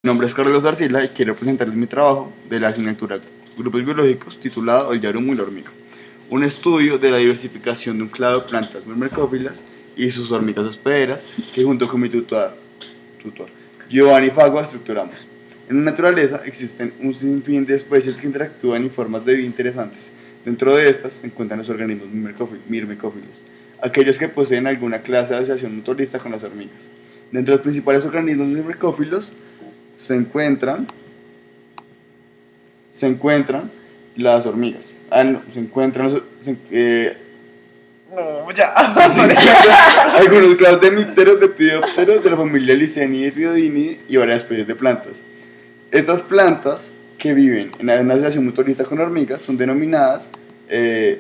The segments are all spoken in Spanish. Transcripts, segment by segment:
Mi nombre es Carlos Arcila y quiero presentarles mi trabajo de la asignatura Grupos Biológicos titulado El yarumo y la hormiga, un estudio de la diversificación de un clado de plantas mermercófilas y sus hormigas hospederas que junto con mi tutor Giovanni Fagua estructuramos. En la naturaleza existen un sinfín de especies que interactúan y formas de vida interesantes. Dentro de estas se encuentran los organismos mirmecófilos, aquellos que poseen alguna clase de asociación mutualista con las hormigas. Dentro de los principales organismos mirmecófilos se encuentran, se encuentran las hormigas. No, se encuentran No, ya. algunos clados de hemípteros, de lepidópteros, de la familia Licenidae y Riodinidae y varias especies de plantas. Estas plantas que viven en una asociación mutualista con hormigas son denominadas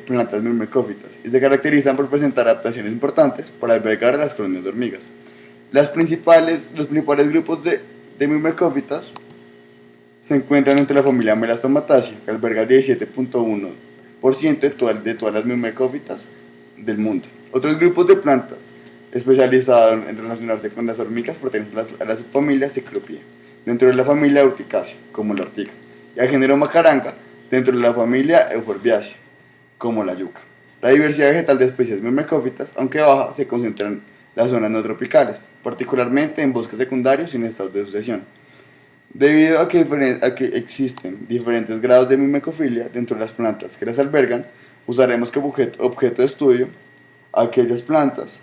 plantas mirmecófitas y se caracterizan por presentar adaptaciones importantes para albergar las colonias de hormigas. Los principales grupos de mirmecófitas se encuentran entre la familia Melastomataceae, que alberga el 17.1% de todas las mirmecófitas del mundo. Otros grupos de plantas especializados en relacionarse con las hormigas pertenecen a la subfamilia Ciclopiae, dentro de la familia Urticaceae, como la ortiga, y al género Macaranga, dentro de la familia Euphorbiaceae, como la yuca. La diversidad vegetal de especies mirmecófitas, aunque baja, se concentra en las zonas no tropicales, particularmente en bosques secundarios y en estados de sucesión. Debido a que existen diferentes grados de mimecofilia dentro de las plantas que las albergan, usaremos como objeto de estudio aquellas plantas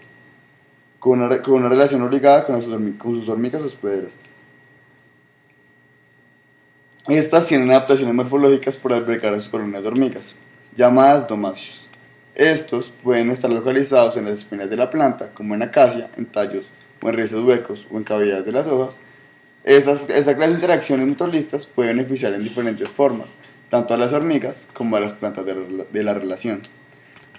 con una relación obligada con sus hormigas hospederas. Estas tienen adaptaciones morfológicas para albergar a sus colonias de hormigas, llamadas domacios. Estos pueden estar localizados en las espinas de la planta, como en acacia, en tallos o en raíces huecos o en cavidades de las hojas. Esta clase de interacciones mutualistas puede beneficiar en diferentes formas, tanto a las hormigas como a las plantas de la relación.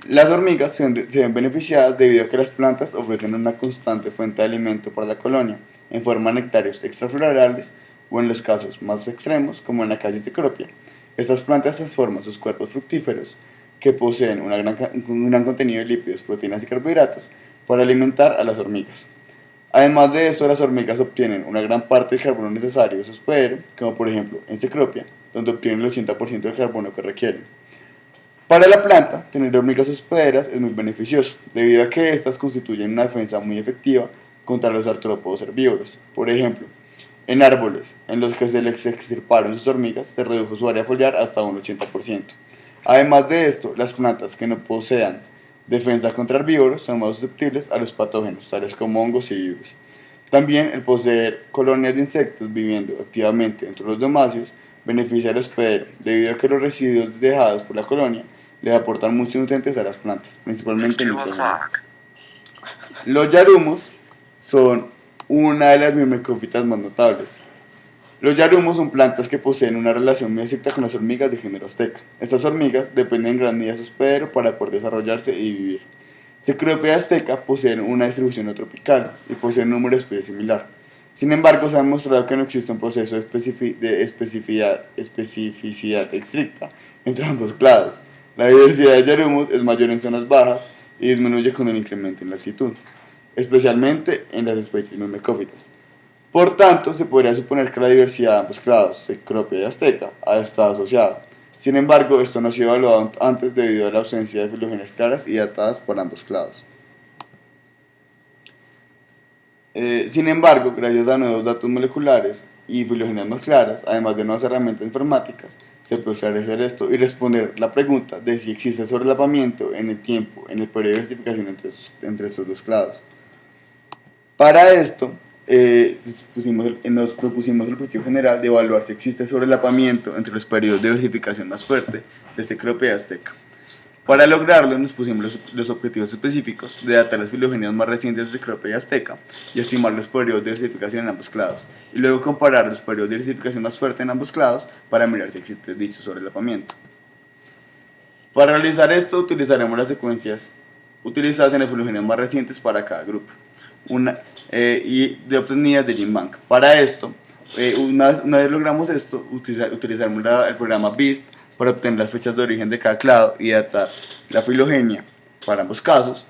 Las hormigas se ven beneficiadas debido a que las plantas ofrecen una constante fuente de alimento para la colonia, en forma de nectarios extraflorales o en los casos más extremos, como en la Acacia cicropia. Estas plantas transforman sus cuerpos fructíferos, que poseen un gran contenido de lípidos, proteínas y carbohidratos, para alimentar a las hormigas. Además de esto, las hormigas obtienen una gran parte del carbono necesario de su hospedero, como por ejemplo en Cicropia, donde obtienen el 80% del carbono que requieren. Para la planta, tener hormigas hospederas es muy beneficioso, debido a que estas constituyen una defensa muy efectiva contra los artrópodos herbívoros. Por ejemplo, en árboles en los que se les extirparon sus hormigas, se redujo su área foliar hasta un 80%. Además de esto, las plantas que no posean defensa contra herbívoros son más susceptibles a los patógenos, tales como hongos y virus. También el poseer colonias de insectos viviendo activamente dentro de los domacios beneficia al hospedero, debido a que los residuos dejados por la colonia le aportan muchos nutrientes a las plantas, principalmente nitrógeno. Los yarumos son una de las mirmecófitas más notables. Los yarumos son plantas que poseen una relación muy estricta con las hormigas de género azteca. Estas hormigas dependen en gran medida de su hospedero para poder desarrollarse y vivir. Cicropia azteca poseen una distribución no tropical y poseen un número de especies similar. Sin embargo, se ha demostrado que no existe un proceso de especificidad estricta entre ambos clados. La diversidad de yarumos es mayor en zonas bajas y disminuye con el incremento en la altitud, especialmente en las especies mirmecófitas. Por tanto, se podría suponer que la diversidad de ambos clados, Cicropia y azteca, ha estado asociada. Sin embargo, esto no ha sido evaluado antes debido a la ausencia de filogenias claras y datadas por ambos clados. Sin embargo, gracias a nuevos datos moleculares y filogenías más claras, además de nuevas herramientas informáticas, se puede esclarecer esto y responder la pregunta de si existe sobrelapamiento en el tiempo, en el periodo de diversificación entre estos dos clados. Para esto, nos propusimos el objetivo general de evaluar si existe sobrelapamiento entre los periodos de diversificación más fuerte de Cicropia y azteca. Para lograrlo, nos pusimos los objetivos específicos de datar las filogenias más recientes de Cicropia y azteca y estimar los periodos de diversificación en ambos clados, y luego comparar los periodos de diversificación más fuertes en ambos clados para mirar si existe dicho sobrelapamiento. Para realizar esto, utilizaremos las secuencias utilizadas en las filogenias más recientes para cada grupo y de obtenidas de GenBank. Para esto, una vez logramos esto, utilizaremos el programa BEAST para obtener las fechas de origen de cada clado y datar la filogenia para ambos casos.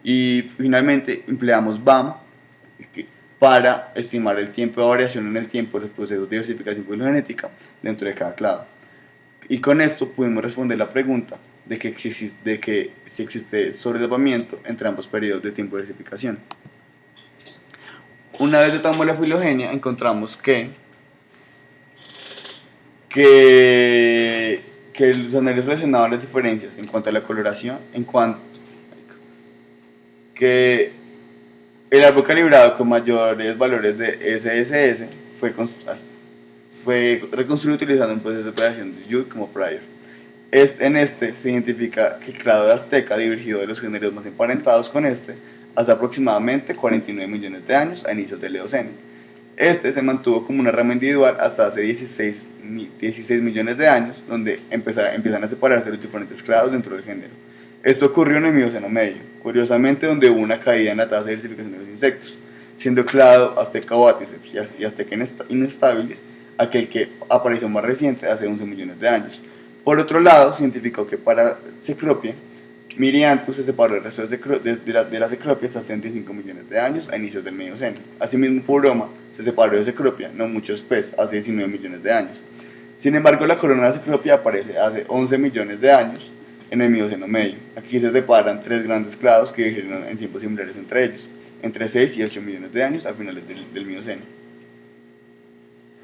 Y finalmente empleamos BAM para estimar el tiempo de variación en el tiempo de los procesos de diversificación filogenética dentro de cada clado. Y con esto pudimos responder la pregunta de que si existe sobrelapamiento entre ambos periodos de tiempo de diversificación. Una vez detectamos la filogenia, encontramos que, que los análisis relacionaban las diferencias en cuanto a la coloración, en cuanto que el árbol calibrado con mayores valores de SSS fue reconstruido utilizando un proceso de operación de Joule como prior. En este se identifica que el clado de Azteca divergió de los géneros más emparentados con este hasta aproximadamente 49 millones de años a inicios del Eoceno. Este se mantuvo como una rama individual hasta hace 16 millones de años, donde empiezan a separarse los diferentes clados dentro del género. Esto ocurrió en el Mioceno medio, curiosamente donde hubo una caída en la tasa de diversificación de los insectos, siendo el clado Azteca Baticeps y Azteca Instabilis aquel que apareció más reciente hace 11 millones de años. Por otro lado, se identificó que para Cecropia, Mirianthus se separó del resto de la Cecropia hasta 75 millones de años a inicios del Mioceno. Asimismo, Puroma se separó de Cecropia no mucho después, hace 19 millones de años. Sin embargo, la corona de Cecropia aparece hace 11 millones de años en el Mioceno medio. Aquí se separan tres grandes clados que divergieron en tiempos similares entre ellos, entre 6 y 8 millones de años a finales del Mioceno.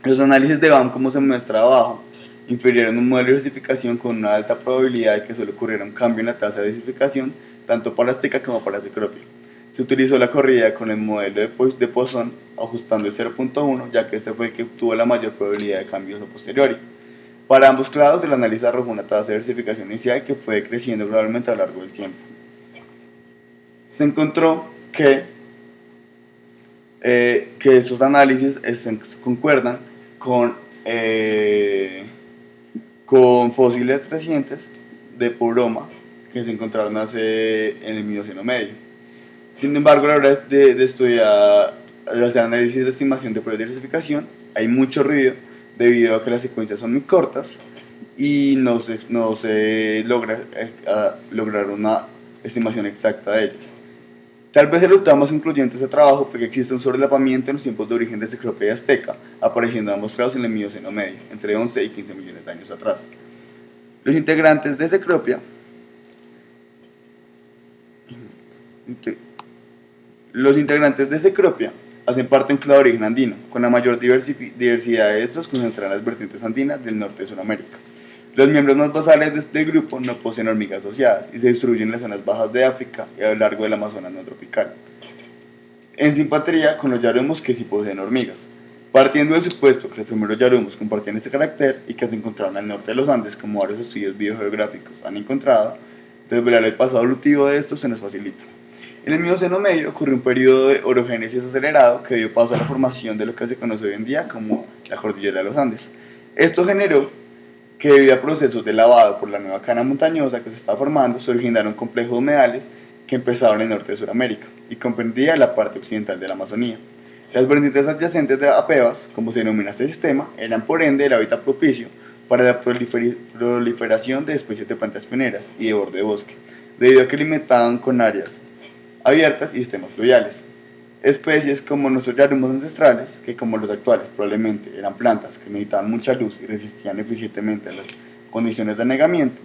Los análisis de BAM, como se muestra abajo, infirieron un modelo de diversificación con una alta probabilidad de que solo ocurriera un cambio en la tasa de diversificación, tanto para Azteca como para Cecropia. Se utilizó la corrida con el modelo de Poisson, ajustando el 0.1, ya que este fue el que obtuvo la mayor probabilidad de cambios a posteriori. Para ambos clados, el análisis arrojó una tasa de diversificación inicial que fue creciendo gradualmente a lo largo del tiempo. Se encontró que estos análisis concuerdan con fósiles recientes de Puroma que se encontraron en el Mioceno medio. Sin embargo, a la hora de estudiar los análisis de estimación de pruebas de diversificación, hay mucho ruido debido a que las secuencias son muy cortas y no se logra lograr una estimación exacta de ellas. Tal vez el resultado más incluyente de este trabajo fue que existe un sobrelapamiento en los tiempos de origen de Cecropia y Azteca, apareciendo ambos clados en el Mioceno medio, entre 11 y 15 millones de años atrás. Los integrantes de Cecropia hacen parte de un clado de origen andino, con la mayor diversidad de estos concentradas en las vertientes andinas del norte de Sudamérica. Los miembros más basales de este grupo no poseen hormigas asociadas y se distribuyen en las zonas bajas de África y a lo largo del Amazonas no tropical, en simpatía con los yarumos que sí poseen hormigas. Partiendo del supuesto que los primeros yarumos compartían este carácter y que se encontraban al norte de los Andes, como varios estudios biogeográficos han encontrado, desvelar el pasado evolutivo de estos se nos facilita. En el Mioceno medio ocurrió un periodo de orogénesis acelerado que dio paso a la formación de lo que se conoce hoy en día como la cordillera de los Andes. Esto generó que debido a procesos de lavado por la nueva cana montañosa que se estaba formando, se originaron complejos de humedales que empezaron en el norte de Sudamérica y comprendía la parte occidental de la Amazonía. Las vertientes adyacentes de Apevas, como se denomina este sistema, eran por ende el hábitat propicio para la proliferación de especies de plantas pioneras y de borde de bosque, debido a que alimentaban con áreas abiertas y sistemas fluviales. Especies como nuestros yarumos ancestrales, que como los actuales probablemente eran plantas que necesitaban mucha luz y resistían eficientemente a las condiciones de anegamiento,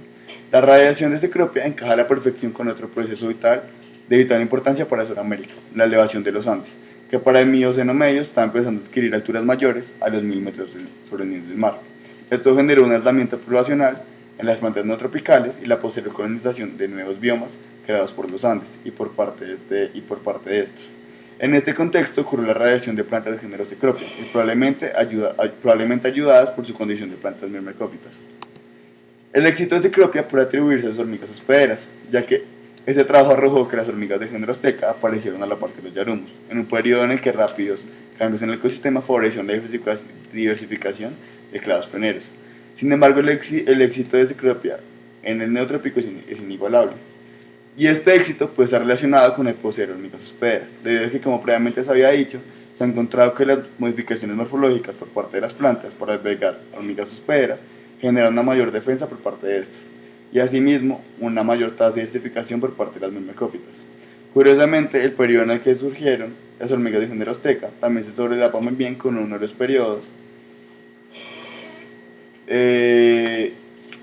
la radiación de Cecropia encaja a la perfección con otro proceso vital de vital importancia para Sudamérica, la elevación de los Andes, que para el Mioceno medio está empezando a adquirir alturas mayores a los 1000 metros sobre el nivel del mar. Esto generó un aislamiento poblacional en las plantas no tropicales y la posterior colonización de nuevos biomas creados por los Andes y por parte de estos. En este contexto ocurrió la radiación de plantas del género Cecropia, y probablemente ayudadas por su condición de plantas myrmecófitas. El éxito de Cecropia puede atribuirse a sus hormigas hospederas, ya que este trabajo arrojó que las hormigas del género Azteca aparecieron a la par que los yarumos, en un periodo en el que rápidos cambios en el ecosistema favorecieron la diversificación de clados pioneros. Sin embargo, el éxito de Cecropia en el neotrópico es inigualable. Y este éxito puede estar relacionado con el poseer hormigas hospederas, debido a que, como previamente se había dicho, se ha encontrado que las modificaciones morfológicas por parte de las plantas para albergar hormigas hospederas generan una mayor defensa por parte de estas, y asimismo una mayor tasa de identificación por parte de las myrmecófitas. Curiosamente, el periodo en el que surgieron las hormigas de género azteca también se sobrelapa muy bien con uno de los periodos eh,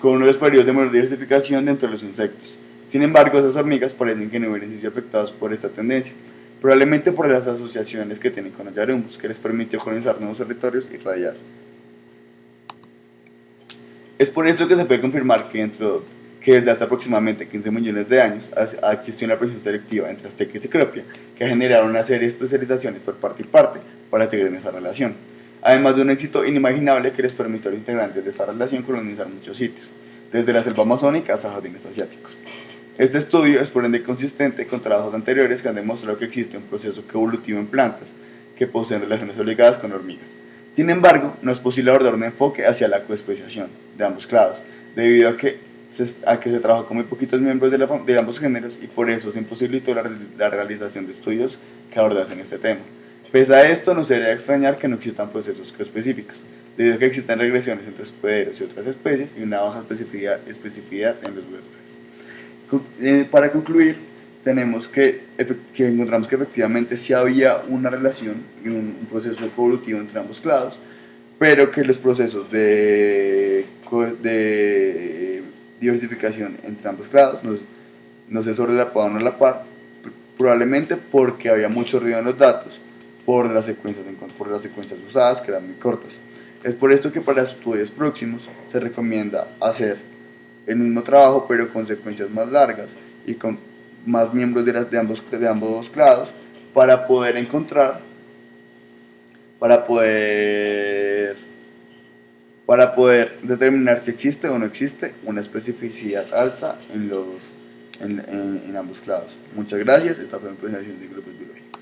de mayor diversificación dentro de los insectos. Sin embargo, esas hormigas parecen que no hubieran sido afectadas por esta tendencia, probablemente por las asociaciones que tienen con los yarumbos, que les permitió colonizar nuevos territorios y radiar. Es por esto que se puede confirmar que desde hace aproximadamente 15 millones de años ha existido una presión selectiva entre Azteca y Cicropia, que ha generado una serie de especializaciones por parte y parte para seguir en esa relación. Además de un éxito inimaginable que les permitió a los integrantes de esta relación colonizar muchos sitios, desde la selva amazónica hasta jardines asiáticos. Este estudio es por ende consistente con trabajos anteriores que han demostrado que existe un proceso evolutivo en plantas que poseen relaciones obligadas con hormigas. Sin embargo, no es posible abordar un enfoque hacia la coespeciación de ambos clados, debido a que se trabajó con muy poquitos miembros de ambos géneros y por eso se imposibilitó la realización de estudios que abordasen este tema. Pese a esto, no sería extrañar que no existan procesos coespecíficos, debido a que existen regresiones entre hospederos y otras especies y una baja especificidad en los huéspedes. Para concluir, tenemos que encontramos que efectivamente sí había una relación y un proceso evolutivo entre ambos clados, pero que los procesos de diversificación entre ambos clados no se sobrelapaban a la par, probablemente porque había mucho ruido en los datos por las secuencias usadas, que eran muy cortas. Es por esto que para estudios próximos se recomienda hacer el mismo trabajo pero con secuencias más largas y con más miembros de ambos clados para poder encontrar, para poder determinar si existe o no existe una especificidad alta en ambos clados. Muchas gracias, esta fue una presentación de grupos biológicos.